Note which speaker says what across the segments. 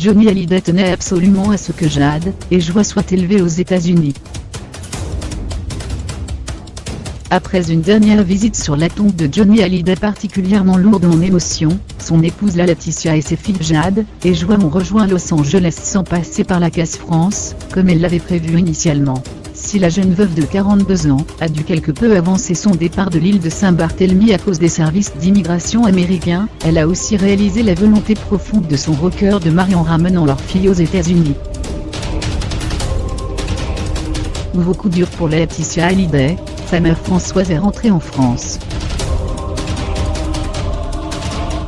Speaker 1: Johnny Hallyday tenait absolument à ce que Jade et Joie soient élevés aux États-Unis. Après une dernière visite sur la tombe de Johnny Hallyday particulièrement lourde en émotions, son épouse Laetitia et ses filles Jade et Joie ont rejoint Los Angeles sans passer par la case France, comme elle l'avait prévu initialement. Si la jeune veuve de 42 ans a dû quelque peu avancer son départ de l'île de Saint-Barthélemy à cause des services d'immigration américains, elle a aussi réalisé la volonté profonde de son rocker de mari en ramenant leur fille aux États-Unis. Nouveau coup dur pour Laetitia Hallyday, sa mère Françoise est rentrée en France.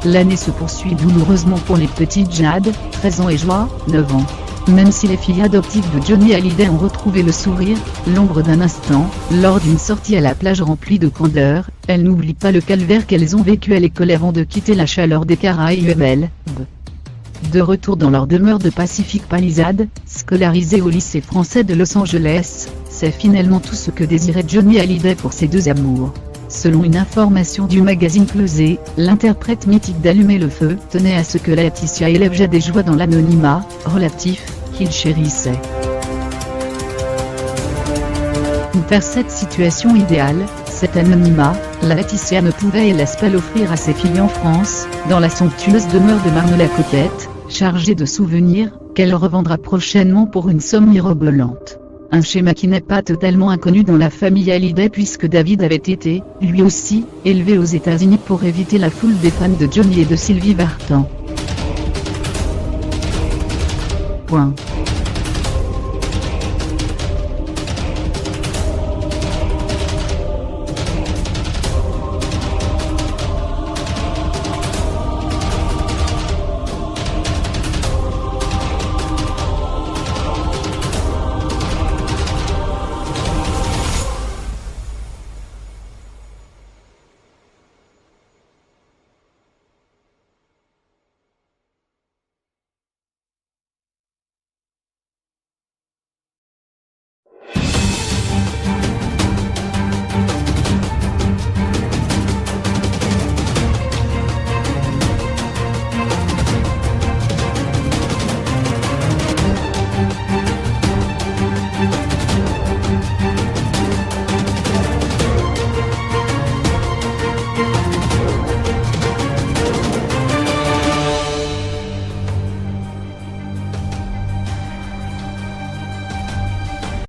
Speaker 1: L'année se poursuit douloureusement pour les petites Jade, 13 ans et Joie, 9 ans. Même si les filles adoptives de Johnny Hallyday ont retrouvé le sourire, l'ombre d'un instant, lors d'une sortie à la plage remplie de candeur, elles n'oublient pas le calvaire qu'elles ont vécu à l'école avant de quitter la chaleur des Caraïbes. De retour dans leur demeure de Pacific Palisades, scolarisée au lycée français de Los Angeles, c'est finalement tout ce que désirait Johnny Hallyday pour ses deux amours. Selon une information du magazine Closé, l'interprète mythique d'Allumer le feu tenait à ce que Laetitia élève Jade et Joie dans l'anonymat relatif qu'il chérissait. Vers cette situation idéale, cet anonymat, Laetitia ne pouvait hélas pas l'offrir à ses filles en France, dans la somptueuse demeure de Marne-la-Coquette, chargée de souvenirs, qu'elle revendra prochainement pour une somme mirobolante. Un schéma qui n'est pas totalement inconnu dans la famille Hallyday puisque David avait été, lui aussi, élevé aux États-Unis pour éviter la foule des fans de Johnny et de Sylvie Vartan.